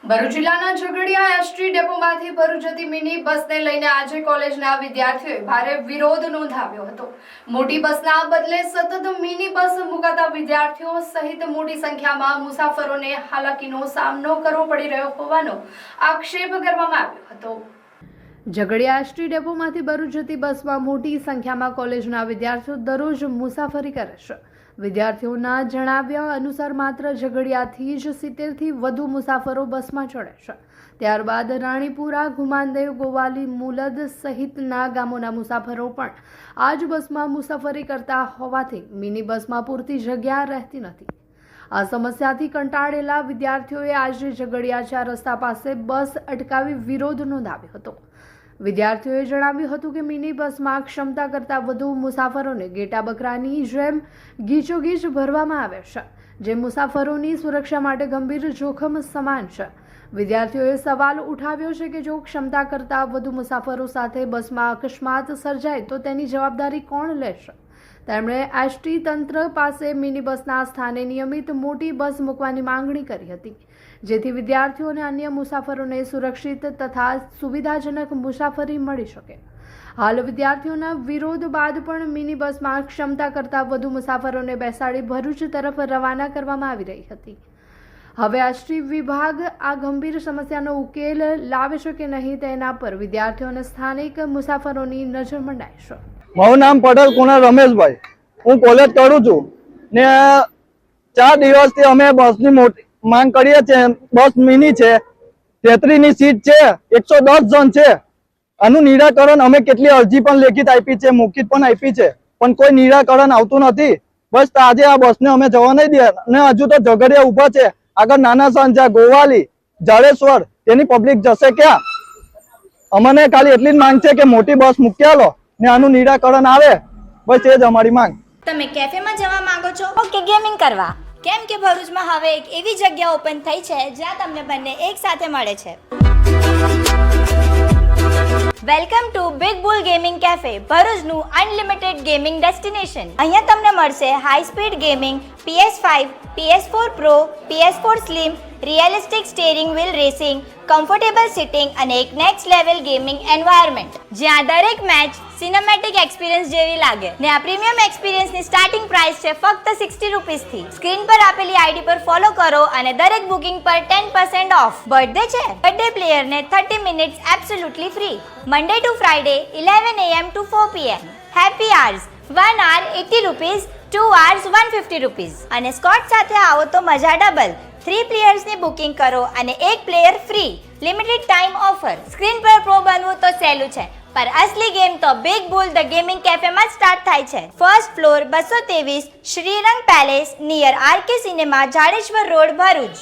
ભરૂચ જિલ્લાના ઝઘડિયા એસટી ડેપોમાંથી ભરૂચ જતી મિની બસને લઈને આજે કોલેજના વિદ્યાર્થીઓએ ભારે વિરોધ નોંધાવ્યો હતો। મોટી બસના બદલે સતત મિની બસ મુકાતા વિદ્યાર્થીઓ સહિત મોટી સંખ્યામાં મુસાફરોને હાલાકીનો સામનો કરવો પડી રહ્યો હોવાનો આક્ષેપ કરવામાં આવ્યો હતો। ઝઘડિયા એસટી ડેપોમાંથી ભરૂચ જતી બસમાં મોટી સંખ્યામાં કોલેજના વિદ્યાર્થીઓ દરરોજ મુસાફરી કરે છે। વિદ્યાર્થીઓના જણાવ્યા અનુસાર માત્ર ઝઘડિયાથી જ 70થી વધુ મુસાફરો બસમાં ચડે છે। ત્યારબાદ રાણીપુરા, ગુમાનદેવ, ગોવાલી, મુલદ સહિતના ગામોના મુસાફરો પણ આ જ બસમાં મુસાફરી કરતા હોવાથી મિની બસમાં પૂરતી જગ્યા રહેતી નથી। આ સમસ્યાથી કંટાળેલા વિદ્યાર્થીઓએ આજે ઝઘડિયા 4 રસ્તા પાસે બસ અટકાવી વિરોધ નોંધાવ્યો હતો। વિદ્યાર્થીઓએ જણાવ્યું હતું કે મિની બસમાં ક્ષમતા કરતાં વધુ મુસાફરોને ઘેટા બકરાની જેમ ગીચોગીચ ભરવામાં આવે છે, જે મુસાફરોની સુરક્ષા માટે ગંભીર જોખમ સમાન છે। વિદ્યાર્થીઓએ સવાલ ઉઠાવ્યો છે કે જો ક્ષમતા કરતાં વધુ મુસાફરો સાથે બસમાં અકસ્માત સર્જાય તો તેની જવાબદારી કોણ લેશે? તેમણે એસટી તંત્ર પાસે મિની બસના સ્થાને નિયમિત મોટી બસ મૂકવાની માંગણી કરી હતી, જેથી વિદ્યાર્થીઓ અને અન્ય મુસાફરોને સુરક્ષિત તથા સુવિધાજનક મુસાફરી મળી શકે। હાલ વિદ્યાર્થીઓના વિરોધ બાદ પણ મિની બસમાં ક્ષમતા કરતાં વધુ મુસાફરોને બેસાડી ભરૂચ તરફ રવાના કરવામાં આવી રહી હતી। હવે એસટી વિભાગ આ ગંભીર સમસ્યાનો ઉકેલ લાવે છે કે નહીં તેના પર વિદ્યાર્થીઓ અને સ્થાનિક મુસાફરોની નજર મંડાઈ છે। મારું નામ પટેલ કુણાલ રમેશભાઈ, હું કોલેજ કરું છું ને 4 દિવસથી અમે બસની મોટી માંગ કરીએ છીએ। બસ મિની છે, 33 ની સીટ છે, 110 જણ છે। આનું નિરાકરણ અમે કેટલી અરજી પણ લેખિત આપી છે, મૌખિક પણ આપી છે, પણ કોઈ નિરાકરણ આવતું નથી। બસ આજે આ બસને અમે જવા નહીં દે અને હજુ તો ઝઘડિયા ઉભા છે, આગળ નાના સાંજા, ગોવાલી, જાડેશ્વર, તેની પબ્લિક જશે ક્યાં? અમને ખાલી એટલી જ માંગ છે કે મોટી બસ મૂકી આલો ને આનું નિરાકરણ આવે, બસ એ જ અમારી માંગ। તમે કેફેમાં જવા માંગો છો કે ગેમિંગ કરવા? કેમ કે ભરૂચમાં હવે એક એવી જગ્યા ઓપન થઈ છે જ્યાં તમને બંને એક સાથે મળે છે। Welcome to big bull gaming cafe, ભરૂચનું અનલિમિટેડ ગેમિંગ ડેસ્ટિનેશન। અહીંયા તમને મળશે high speed gaming, PS5, PS4 Pro, PS4 Slim, realistic steering wheel racing, comfortable seating અને એક નેક્સ્ટ લેવલ ગેમિંગ એન્વાયરમેન્ટ, જ્યાં દરેક મેચ સિનેમેટિક એક્સપિરિયન્સ જેવી લાગે। ને આ પ્રીમિયમ એક્સપિરિયન્સની સ્ટાર્ટિંગ પ્રાઇસ છે ફક્ત 60 રૂપીસથી। સ્ક્રીન પર આપેલી આઈડી પર ફોલો કરો અને દરેક બુકિંગ પર 10% ઓફ। બર્થડે છે? બર્થડે પ્લેયરને 30 minutes absolutely free. Monday to Friday 11 AM to 4 PM। Happy hours 1 hour 80 rupees, 2 hours 150 rupees અને સ્કોટ સાથે આવો તો મજા ડબલ। 3 પ્લેયર્સની બુકિંગ કરો અને 1 player free. Limited time offer. Screen પર પ્રો બનવું તો સહેલું છે, પર અસલી ગેમ તો બિગ બુલ ધ ગેમિંગ કેફેમાં સ્ટાર્ટ થાય છે। First floor 223, Shrirang palace near RK cinema, Jadeshwar road, Bharuch.